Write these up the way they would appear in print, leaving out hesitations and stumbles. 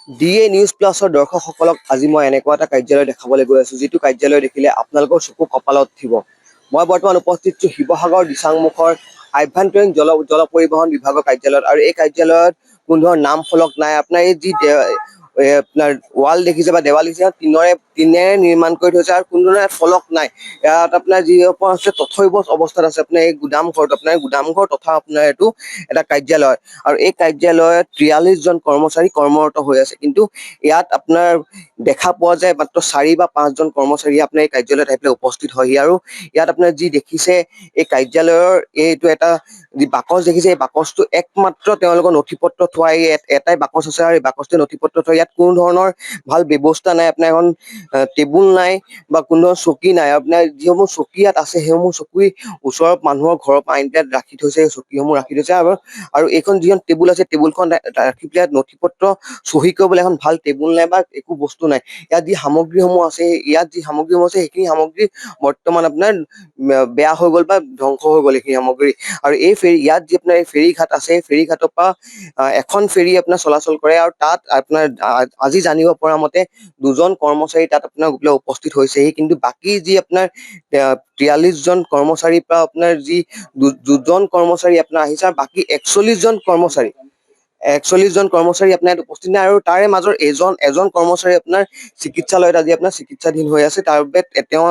DA news প্লাছৰ দৰ্শকসকলক আজি মই এনেকুৱা এটা কাৰ্যালয় দেখাবলৈ গৈ আছোঁ, যিটো কাৰ্যালয় দেখিলে আপোনালোকৰ চকু কপালত উঠিব। মই বৰ্তমান উপস্থিত আছোঁ শিৱসাগৰ দিচাংমুখৰ আভ্যন্তৰীণ জল পৰিবহণ বিভাগৰ কাৰ্যালয়ত, আৰু এই কাৰ্যালয়ত কোনো ধৰণৰ নাম ফলক নাই। আপোনাৰ এই যি আপোনাৰ ৱাল দেখিছে বা দেৱাল দেখিছে, টিনেৰে নিৰ্মাণ কৰি থৈছে আৰু কোনো ধৰণৰ ফলক নাই। ইয়াত আপোনাৰ যি আছে তথৈবচ অৱস্থাত আছে। আপোনাৰ এই গুদামঘৰটো আপোনাৰ গুদামঘৰ তথা আপোনাৰ এইটো এটা কাৰ্যালয়, আৰু এই কাৰ্যালয়ত 43 জন কৰ্মচাৰী কৰ্মৰত হৈ আছে। কিন্তু ইয়াত আপোনাৰ দেখা পোৱা যায় মাত্ৰ 4 বা 5 জন কৰ্মচাৰী আপোনাৰ এই কাৰ্যালয়ত আহি পেলাই উপস্থিত হয়হি। আৰু ইয়াত আপোনাৰ যি দেখিছে এই কাৰ্যালয়ৰ এইটো এটা যি বাকচ দেখিছে, এই বাকচটো একমাত্ৰ তেওঁলোকৰ নথি পত্ৰ থোৱা এটাই বাকচ আছে, আৰু এই বাকচটোৱে নথি পত্ৰ থোৱা। ইয়াত কোনো ধৰণৰ ভাল ব্যৱস্থা নাই। আপোনাৰ এখন টেবুল নাই বা কোনো ধৰণৰ চকী নাই। আপোনাৰ যিসমূহ চকী ইয়াত আছে সেইসমূহ চকী ওচৰৰ মানুহৰ ঘৰৰ পৰা আনি ইয়াত ৰাখি থৈছে, এই চকীসমূহ ৰাখি থৈছে। আৰু এইখন যিখন টেবুল আছে, টেবুলখন ৰাখি পেলাই নথি পত্ৰ চহী কৰিবলৈ এখন ভাল টেবুল নাই বা একো বস্তু নাই। ইয়াত যি সামগ্ৰীসমূহ আছে, সেইখিনি সামগ্ৰী বৰ্তমান আপোনাৰ বেয়া হৈ গ'ল বা ধ্বংস হৈ গ'ল এইখিনি সামগ্ৰী। আৰু ইয়াত যি আপোনাৰ এই ফেৰী ঘাট আছে, এই ফেৰী ঘাটৰ পৰা এখন ফেৰী আপোনাৰ চলাচল কৰে, আৰু তাত আপোনাৰ আজি জানিব পৰা মতে 2 জন কৰ্মচাৰী তাত আপোনাৰ উপস্থিত হৈছেহি। কিন্তু বাকী যি আপোনাৰ 43 জন কৰ্মচাৰীৰ পৰা আপোনাৰ যি 2 জন কৰ্মচাৰী আপোনাৰ আহিছে, আৰু বাকী 41 জন কৰ্মচাৰী আপোনাৰ ইয়াত উপস্থিত নাই। আৰু তাৰে মাজৰ এজন কৰ্মচাৰী আপোনাৰ চিকিৎসালয়ত আজি আপোনাৰ চিকিৎসাধীন হৈ আছে, তাৰ বাবে তেওঁ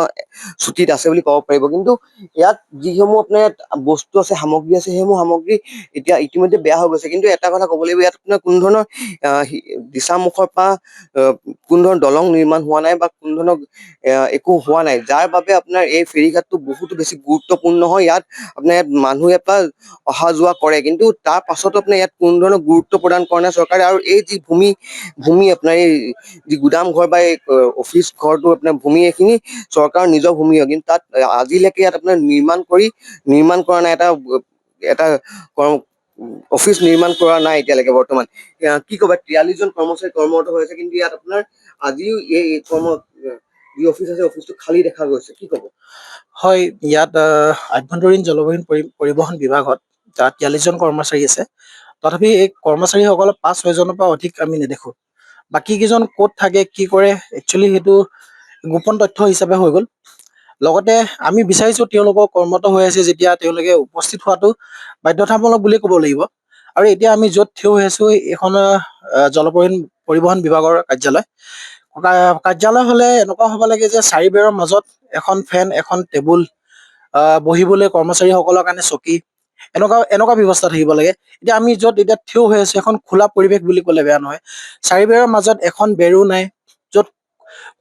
ছুটিত আছে বুলি ক'ব পাৰিব। কিন্তু ইয়াত যিসমূহ আপোনাৰ ইয়াত বস্তু আছে, সামগ্ৰী আছে, সেইসমূহ সামগ্ৰী এতিয়া ইতিমধ্যে বেয়া হৈ গৈছে। কিন্তু এটা কথা ক'ব লাগিব, ইয়াত আপোনাৰ কোনো ধৰণৰ দিচাংমুখৰ পৰা কোনো ধৰণৰ দলং নিৰ্মাণ হোৱা নাই বা কোনো ধৰণৰ একো হোৱা নাই, যাৰ বাবে আপোনাৰ এই ফেৰীঘাটটো বহুতো বেছি গুৰুত্বপূৰ্ণ হয়। ইয়াত মানুহ ইয়াৰ পৰা অহা যোৱা কৰে, কিন্তু তাৰ পাছতো আপোনাৰ ইয়াত কোনো ধৰণৰ গুৰুত্ব প্ৰদান কৰা নাই চৰকাৰে। আৰু এই যি ভূমি আপোনাৰ এই যি গুদাম ঘৰ বা এই অফিচ ঘৰটো আপোনাৰ ভূমি, এইখিনি চৰকাৰৰ নিজৰ ভূমি হয়। কিন্তু তাত আজিলৈকে ইয়াত আপোনাৰ নিৰ্মাণ কৰা নাই, এটা অফিচ নিৰ্মাণ কৰা নাই এতিয়ালৈকে বৰ্তমান। কি ক'বা, 43 জন কৰ্মচাৰী কৰ্মৰত হৈ আছে, কিন্তু ইয়াত আপোনাৰ আজিও এই যি অফিচ আছে, অফিচটো খালী দেখা গৈছে। কি ক'ব? হয়, ইয়াত আভ্যন্তৰীণ জলবায়ু পৰিবহণ বিভাগত 43 জন কৰ্মচাৰী আছে। তথাপি এই কৰ্মচাৰীসকলৰ 5-6 জনৰ পৰা অধিক আমি নেদেখোঁ। বাকী কেইজন ক'ত থাকে, কি কৰে, একচুৱেলি সেইটো গোপন তথ্য হিচাপে হৈ গ'ল। লগতে আমি বিচাৰিছোঁ তেওঁলোকক কৰ্মৰত হৈ আছে যেতিয়া তেওঁলোকে উপস্থিত হোৱাটো বাধ্যতামূলক বুলি ক'ব লাগিব। আৰু এতিয়া আমি য'ত থিয় হৈ আছোঁ, এইখন পৰিবহণ বিভাগৰ কাৰ্যালয়। কাৰ্যালয় হ'লে এনেকুৱা হ'ব লাগে যে 4 বেৰৰ মাজত এখন ফেন, এখন টেবুল, বহিবলৈ কৰ্মচাৰীসকলৰ কাৰণে চকী, এনেকুৱা ব্যৱস্থা থাকিব লাগে। এতিয়া আমি য'ত এতিয়া থিয় হৈ আছোঁ, এখন খোলা পৰিৱেশ বুলি ক'লে বেয়া নহয়। 4 বেৰৰ মাজত এখন বেৰো নাই, য'ত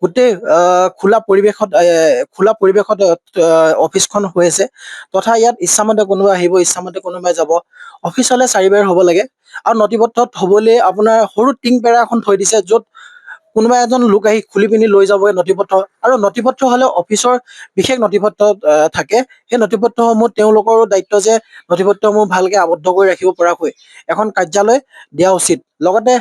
গোটেই খোলা পৰিৱেশত অফিচখন হৈ আছে। তথা ইয়াত ইচ্ছামতে কোনোবা আহিব, ইচ্ছামতে কোনোবাই যাব। অফিচ হ'লে 4 বেৰ হ'ব লাগে। আৰু নথিপত্ৰত থবলৈ আপোনাৰ সৰু টিং বেৰা এখন থৈ দিছে, য'ত কোনোবা এজন লোক আহি খুলি পিনি লৈ যাব নথিপত্ৰ। আৰু নথিপত্ৰ হ'লে অফিচৰ বিশেষ নথিপত্ৰ থাকে, সেই নথিপত্ৰসমূহ তেওঁলোকৰো দায়িত্ব যে নথিপত্ৰসমূহ ভালকে আবদ্ধ কৰি ৰাখিব পৰাকৈ এখন কাৰ্যালয় দিয়া উচিত। লগতে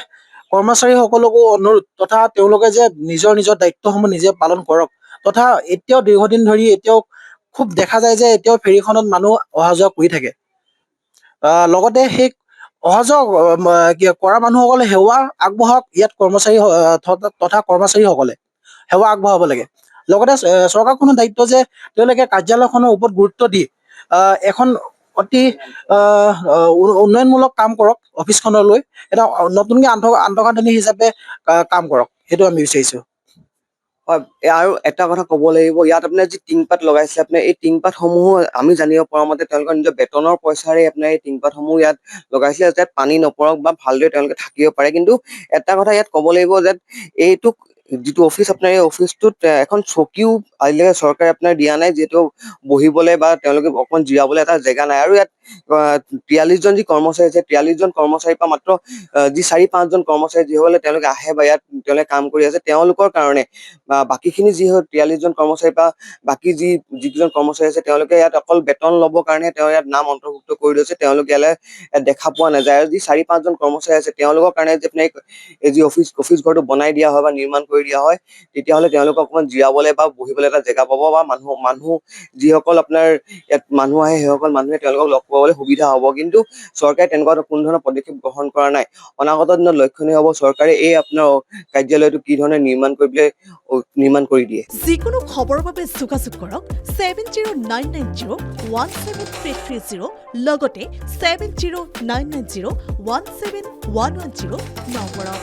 কৰ্মচাৰীসকলকো অনুৰোধ, তথা তেওঁলোকে যে নিজৰ দায়িত্বসমূহ নিজে পালন কৰক। তথা এতিয়াও দীৰ্ঘদিন ধৰি খুব দেখা যায় যে এতিয়াও ফেৰীখনত মানুহ অহা যোৱা কৰি থাকে। লগতে সেই অহা যোৱা কৰা মানুহসকলে সেৱা আগবঢ়াওক। ইয়াত কৰ্মচাৰী তথা কৰ্মচাৰীসকলে সেৱা আগবঢ়াব লাগে। লগতে চৰকাৰখনৰ দায়িত্ব যে তেওঁলোকে কাৰ্যালয়খনৰ ওপৰত গুৰুত্ব দি এখন অতি উন্নয়নমূলক কাম কৰক, অফিচখনলৈ এটা নতুনকৈ আন্তঃগাঁথনি হিচাপে কাম কৰক, সেইটো আমি বিচাৰিছোঁ। হয়, আৰু এটা কথা ক'ব লাগিব, ইয়াত আপোনাৰ যি টিংপাত লগাইছে, আপোনাৰ এই টিংপাতসমূহো আমি জানিব পৰা মতে তেওঁলোকৰ নিজৰ বেতনৰ পইচাৰে আপোনাৰ এই টিংপাতসমূহ ইয়াত লগাইছে, যাতে পানী নপৰক বা ভালদৰে তেওঁলোকে থাকিব পাৰে। কিন্তু এটা কথা ইয়াত ক'ব লাগিব যে এইটো যিটো অফিচ, আপোনাৰ এই অফিচটোত এখন চকীও আজিলৈকে চৰকাৰে আপোনাৰ দিয়া নাই, যিহেতু বহিবলৈ বা তেওঁলোকে অকণ জিৰাবলৈ এটা জেগা নাই। আৰু ইয়াত 43 জন যি কৰ্মচাৰী আছে, 43 জন কৰ্মচাৰীৰ পৰা মাত্ৰ যি 4-5 জন কৰ্মচাৰী যিসকলে তেওঁলোকে আহে বা ইয়াত তেওঁলোকে কাম কৰি আছে, তেওঁলোকৰ কাৰণে বা বাকীখিনি যি 43 জন কৰ্মচাৰী বা বাকী যিকেইজন কৰ্মচাৰী আছে, তেওঁলোকে ইয়াত অকল বেতন ল'বৰ কাৰণে তেওঁ ইয়াত নাম অন্তৰ্ভুক্ত কৰি লৈছে, তেওঁলোকে ইয়াত দেখা পোৱা নাযায়। আৰু যি 4-5 জন কৰ্মচাৰী আছে, তেওঁলোকৰ কাৰণে যে এই যি অফিচ ঘৰটো বনাই দিয়া হয় বা নিৰ্মাণ কৰি দিয়া হয় তেতিয়াহ'লে তেওঁলোকক অকণমান জিৰাবলৈ বা বহিবলৈ এটা জেগা পাব বা মানুহ যিসকল আপোনাৰ ইয়াত মানুহ আহে সেইসকল মানুহে তেওঁলোকক লগ পাবলৈ সুবিধা হ'ব। কিন্তু চৰকাৰে তেনেকুৱা কোনো ধৰণৰ পদক্ষেপ গ্ৰহণ কৰা নাই। অনাগত দিনত লক্ষণীয় হ'ব চৰকাৰে এই আপোনাৰ কাৰ্যালয়টো কি ধৰণে নিৰ্মাণ কৰি দিয়ে। যিকোনো খবৰৰ বাবে যোগাযোগ কৰক 7099017330 লগতে 7099017110 নম্বৰত।